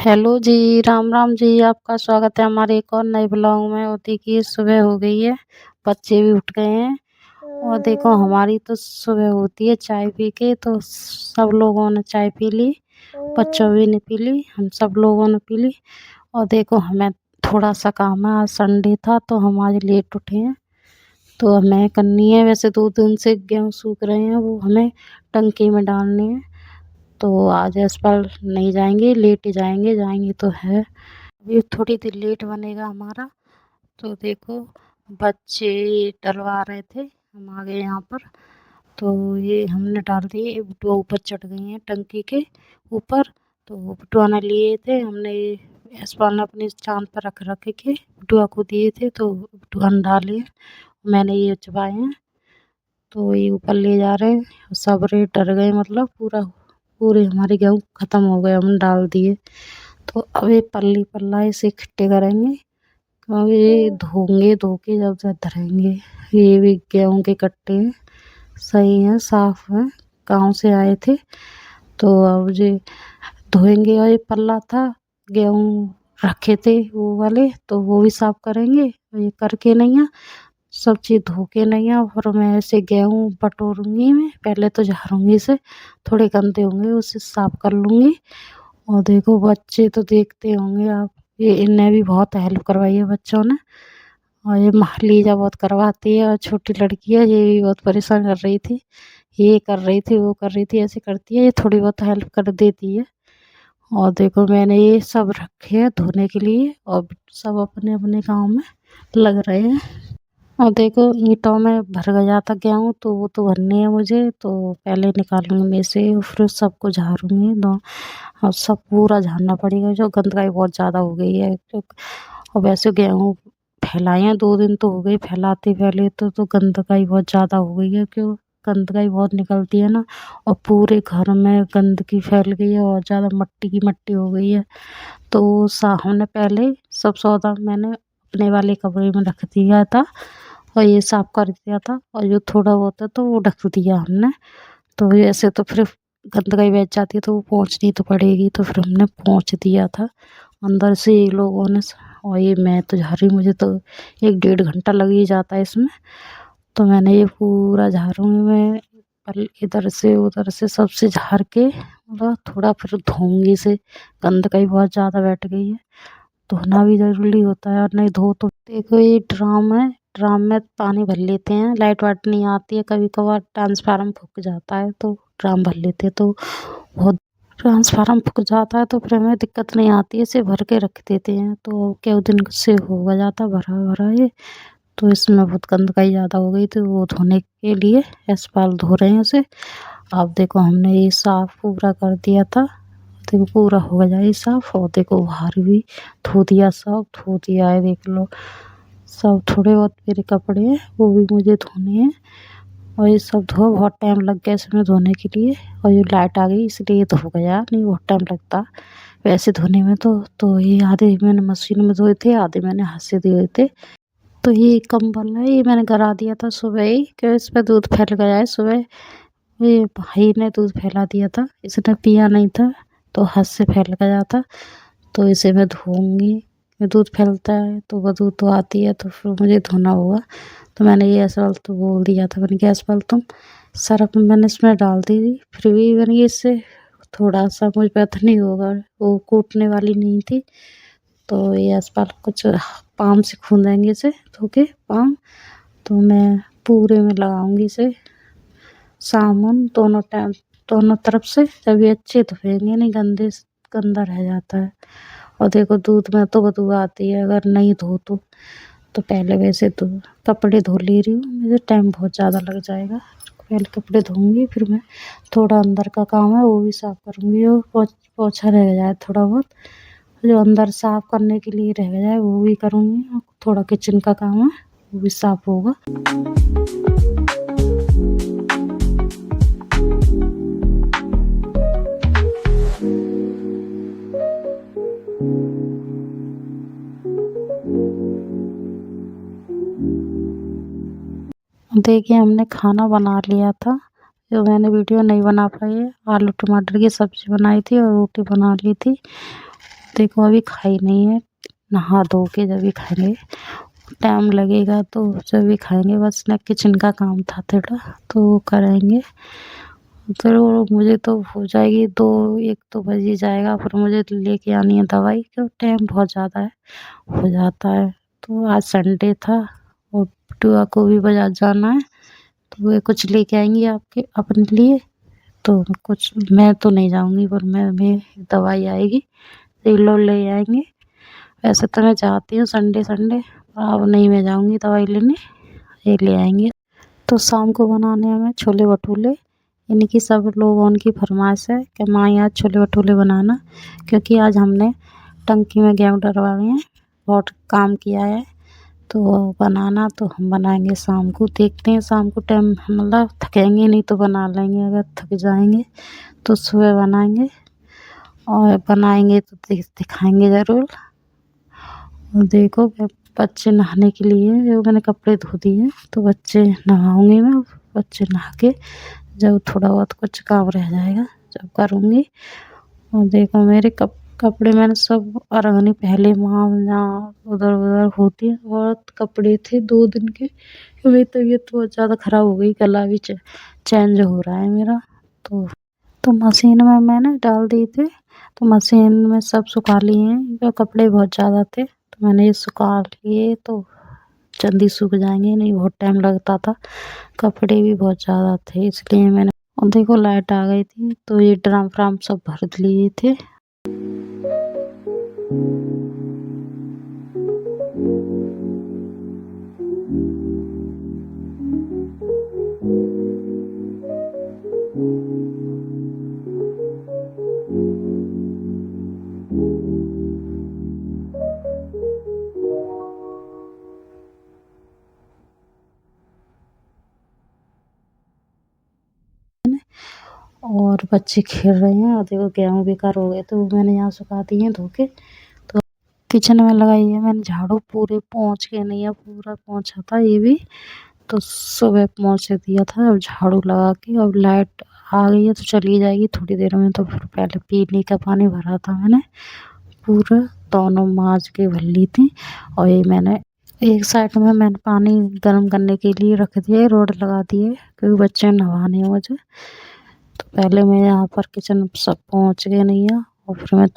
Hello जी, राम राम जी। आपका स्वागत है हमारे एक और नए ब्लॉग में। और देखिए सुबह हो गई है, बच्चे भी उठ गए हैं। और देखो हमारी तो सुबह होती है चाय पी के, तो सब लोगों ने चाय पी ली, बच्चों भी ने पी ली, हम सब लोगों ने पी ली। और देखो हमें थोड़ा सा काम है, आज संडे था तो हम आज लेट उठे हैं, तो हमें करनी है। वैसे 2 दिन से गेहूँ सूख रहे हैं, वो हमें टंकी में डालने हैं। तो आज इस पर नहीं जाएंगे, लेट ही जाएंगे, जाएंगे तो है। अभी थोड़ी देर लेट बनेगा हमारा। तो देखो बच्चे डलवा रहे थे, हम आ गए यहाँ पर। तो ये हमने डाल दिए, बुटुआ ऊपर चढ़ गई हैं टंकी के ऊपर। तो बुटुआ ने लिए थे, हमने एसपाल ने अपने चांद पर रख रखे के बुटुआ को दिए थे, तो बुटुआ ने डाले, मैंने ये चुपाए हैं। तो ये ऊपर ले जा रहे हैं, सब रे डर गए, मतलब पूरे हमारे गेहूँ ख़त्म हो गए, हमने डाल दिए। तो अब ये पल्ली पल्ला इसे इकट्ठे करेंगे, क्योंकि ये धोंगे, धो के जब तक धरेंगे। ये भी गेहूँ के कट्टे हैं, सही हैं, साफ हैं, गाँव से आए थे। तो अब ये धोएंगे। और ये पल्ला था, गेहूँ रखे थे वो वाले, तो वो भी साफ करेंगे। और ये करके नहीं है, सब चीज़ धो के नहीं है, और मैं ऐसे गेहूँ बटोरूंगी, मैं पहले तो झाड़ूंगी से, थोड़े गंदे होंगे उसे साफ कर लूँगी। और देखो बच्चे तो देखते होंगे आप, ये इनने भी बहुत हेल्प करवाई है बच्चों ने। और ये लीजा बहुत करवाती है, और छोटी लड़की है, ये भी बहुत परेशान कर रही थी, ये कर रही थी, वो कर रही थी, ऐसे करती है, ये थोड़ी बहुत हेल्प कर देती है। और देखो मैंने ये सब रखे हैं धोने के लिए, और सब अपने अपने काम में लग रहे हैं। और देखो ईंटों में भर गया था गेहूँ, तो वो तो भरनी है मुझे, तो पहले निकालूंगी में से, फिर सबको झाड़ूंगी दो। और सब पूरा झाड़ना पड़ेगा, जो गंदगाई बहुत ज़्यादा हो गई है। और वैसे गेहूँ फैलाए हैं, 2 दिन तो हो गए फैलाते, पहले तो गंदगाई बहुत ज़्यादा हो गई है, क्यों गंदगाई बहुत निकलती है ना। और पूरे घर में गंदगी फैल गई है, और ज़्यादा मट्टी की मट्टी हो गई है। तो हमने पहले सब सौदा मैंने अपने वाले कमरे में रख दिया था, और ये साफ कर दिया था, और जो थोड़ा बहुत है तो वो ढक दिया हमने। तो ऐसे तो फिर गंदगी बैठ जाती है, तो वो पोंछनी तो पड़ेगी, तो फिर हमने पोंछ दिया था अंदर से ये लोगों ने। और ये मैं तो झाड़ी, मुझे तो 1 डेढ़ घंटा लग ही जाता है इसमें। तो मैंने ये पूरा झाड़ूंगी मैं, इधर से उधर से सबसे झाड़ के, मतलब थोड़ा फिर धोऊंगी इसे, गंदगी बहुत ज़्यादा बैठ गई है, धोना भी ज़रूरी होता है, और नहीं धो तो देखो ये ड्राम है, ड्राम में पानी भर लेते हैं, लाइट वाइट नहीं आती है, कभी कभार ट्रांसफार्मर फूक जाता है तो ड्राम भर लेते हैं, तो बहुत ट्रांसफार्मर फूक जाता है तो फिर हमें दिक्कत नहीं आती है, इसे भर के रख देते हैं, तो क्या दिन से होगा जाता भरा भरा ये। तो इसमें बहुत गंदगी ज़्यादा हो गई, तो वो धोने के लिए एसपाल धो रहे हैं उसे। अब देखो हमने ये साफ पूरा कर दिया था, देखो पूरा हो गया ये साफ। और देखो बाहर भी धो दिया, सब धो दिया है, देख लो सब। थोड़े बहुत मेरे कपड़े हैं वो भी मुझे धोने हैं, और ये सब बहुत टाइम लग गया इसमें धोने के लिए। और ये लाइट आ गई इसलिए धो गया, नहीं बहुत टाइम लगता वैसे धोने में। तो ये आधे मैंने मशीन में धोए थे, आधे मैंने हाथ से धोए थे। तो ये कंबल है, ये मैंने गरा दिया था सुबह ही, कि इस पर दूध फैल गया है सुबह। ये भाई ने दूध फैला दिया था, इसने पिया नहीं था, तो हाथ से फैल गया था। तो इसे मैं धोऊंगी, दूध फैलता है तो बदबू तो आती है, तो फिर मुझे धोना होगा। तो मैंने ये असवाल तो बोल दिया था, मैंने क्या असवाल तुम सर्फ मैंने इसमें डाल दी थी, फिर भी मैंने इससे थोड़ा सा मुझ पर तो नहीं होगा, वो कूटने वाली नहीं थी। तो ये असवाल कुछ पाम से खूंदेंगे इसे धो के पाम। तो मैं पूरे में लगाऊंगी इसे साबुन दोनों टाइम, दोनों तरफ से, जब ये अच्छे धोएंगे, नहीं गंदा रह जाता है। और देखो दूध में तो बदबू आती है अगर नहीं धो तो पहले वैसे तो कपड़े धो ले रही हूँ, मुझे टाइम बहुत ज़्यादा लग जाएगा। पहले कपड़े धोऊंगी, फिर मैं थोड़ा अंदर का काम है वो भी साफ़ करूँगी, और पोछा रह जाए थोड़ा बहुत, जो अंदर साफ़ करने के लिए रह जाए वो भी करूँगी, और थोड़ा किचन का काम है वो भी साफ़ होगा। देखिए हमने खाना बना लिया था, जो मैंने वीडियो नहीं बना पाई है, आलू टमाटर की सब्ज़ी बनाई थी और रोटी बना ली थी। देखो अभी खाई नहीं है, नहा धो के जब भी खाएंगे। टाइम लगेगा तो जब भी खाएंगे, बस ना किचन का काम था थोड़ा तो वो करेंगे। फिर वो मुझे तो हो जाएगी 2-1 तो बज ही जाएगा, फिर मुझे तो लेके आनी है दवाई, क्यों टाइम बहुत ज़्यादा है हो जाता है। तो आज संडे था और बिटुआ को भी बाजार जाना है, तो वे कुछ लेके आएंगी आपके अपने लिए। तो कुछ मैं तो नहीं जाऊंगी, पर मैं दवाई आएगी, ये लोग ले आएंगे। वैसे तो मैं जाती हूँ संडे संडे, अब नहीं मैं जाऊंगी दवाई लेने, ये ले आएंगे। तो शाम को बनाने हैं हमें छोले भटूरे। इनकी सब लोगों की फरमाइश है कि माँ आज छोले भटूरे बनाना, क्योंकि आज हमने टंकी में गेहूँ डलवाए हैं, बहुत काम किया है। तो बनाना तो हम बनाएंगे शाम को, देखते हैं शाम को टाइम, मतलब थकेंगे नहीं तो बना लेंगे, अगर थक जाएंगे तो सुबह बनाएंगे। और बनाएंगे तो दिखाएंगे ज़रूर। और देखो बच्चे नहाने के लिए जो मैंने कपड़े धो दिए हैं, तो बच्चे नहाऊंगी मैं। बच्चे नहा के जब थोड़ा बहुत कुछ काम रह जाएगा जब करूँगी। और देखो मेरे कपड़े मैंने सब अरगनी पहले वहाँ जहाँ उधर उधर होती है, बहुत कपड़े थे 2 दिन के। मेरी तबीयत बहुत ज़्यादा ख़राब हो गई, गला भी चेंज हो रहा है मेरा। तो मशीन में मैंने डाल दिए थे, तो मशीन में सब सुखा लिए हैं, जो कपड़े बहुत ज़्यादा थे तो मैंने ये सुखा लिए, तो जल्दी सूख जाएंगे, नहीं बहुत टाइम लगता था, कपड़े भी बहुत ज़्यादा थे इसलिए मैंने। और देखो लाइट आ गई थी तो ये ड्राम फ्राम सब भर लिए थे। और बच्चे खेल रहे हैं, और देखो गेहूँ बेकार हो गए तो वो मैंने यहाँ सुखा दिए हैं धो के। तो किचन में लगाई है मैंने झाड़ू, पूरे पोंछ के नहीं है, पूरा पोंछा था ये भी, तो सुबह पोंछ दिया था। अब झाड़ू लगा के, अब लाइट आ गई है तो चली जाएगी थोड़ी देर में। तो फिर पहले पीने का पानी भरा था मैंने, पूरा दोनों माँज के भर ली थी। और ये मैंने एक साइड में मैंने पानी गर्म करने के लिए रख दिया, रोड लगा दी है, क्योंकि बच्चे नहाने हैं मुझे। तो पहले मैं यहाँ पर किचन सब पहुँच गए नहीं है, और फिर मैं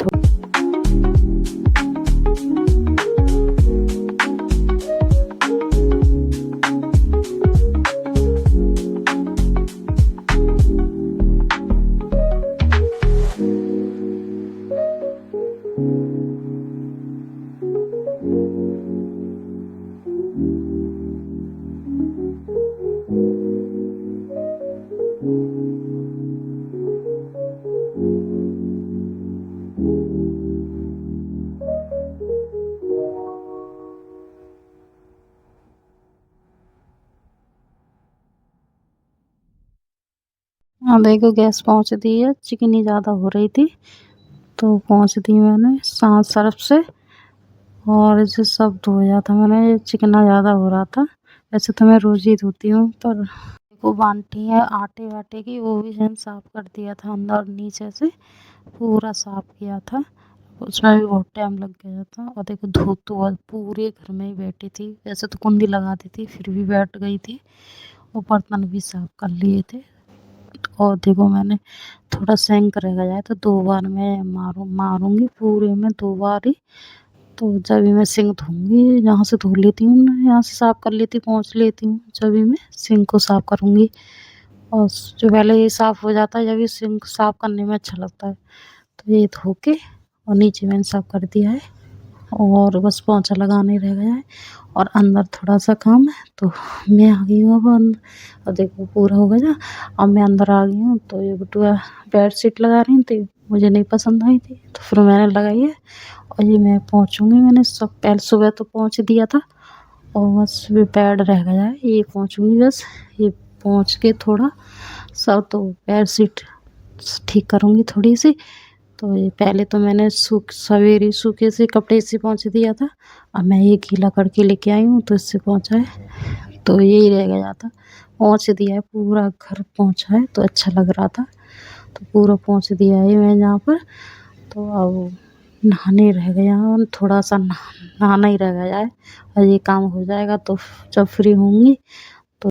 हाँ देखो गैस पहुँच दी है, चिकनी ज़्यादा हो रही थी तो पहुँच दी मैंने साथ सर्फ से, और इसे सब धोया था मैंने, ये चिकना ज़्यादा हो रहा था। वैसे तो मैं रोज़ ही धोती हूँ, पर वो बाल्टी है आटे वाटे की, वो भी मैंने साफ़ कर दिया था अंदर नीचे से, पूरा साफ़ किया था। उसमें भी बहुत टाइम लग गया था। और देखो धूप तो आज पूरे घर में ही बैठी थी, वैसे तो कुंडी लगा दी थी फिर भी बैठ गई थी। वो बर्तन भी साफ़ कर लिए थे। और देखो मैंने थोड़ा सिंक रह गया है तो 2 बार मैं मारूँगी पूरे में, 2 बार ही। तो जब भी मैं सिंक धोऊँगी, यहाँ से धो लेती हूँ ना, यहाँ से साफ़ कर लेती हूँ, पोंछ लेती हूँ, जब भी मैं सिंक को साफ़ करूँगी। और जो पहले ये साफ़ हो जाता है, जब ये सिंक साफ़ करने में अच्छा लगता है। तो ये धो के और नीचे मैंने साफ़ कर दिया है, और बस पोंछा लगाने रह गया है, और अंदर थोड़ा-सा काम है। तो मैं आ गई हूँ अब अंदर, और देखो पूरा हो गया। अब मैं अंदर आ गई हूँ, तो ये बिटुआ बेडशीट लगा रही थी, मुझे नहीं पसंद आई थी, तो फिर मैंने लगाई है। और ये मैं पोंछूँगी, मैंने सब पहले सुबह तो पोंछ दिया था, और बस ये बेड रह गया है, ये पोंछूँगी बस। ये पोंछ के थोड़ा सब, तो बेडशीट ठीक करूँगी थोड़ी-सी। तो ये पहले तो मैंने सवेरे सूखे से कपड़े से पोंछ दिया था, अब मैं ये गीला करके लेके आई हूँ तो इससे पोंछा है। तो यही रह गया था, पोंछ दिया है, पूरा घर पोंछा है तो अच्छा लग रहा था, तो पूरा पोंछ दिया है मैंने यहाँ पर। तो अब नहाने रह गया और थोड़ा सा नहाना ही रह गया है और ये काम हो जाएगा तो जब फ्री होंगी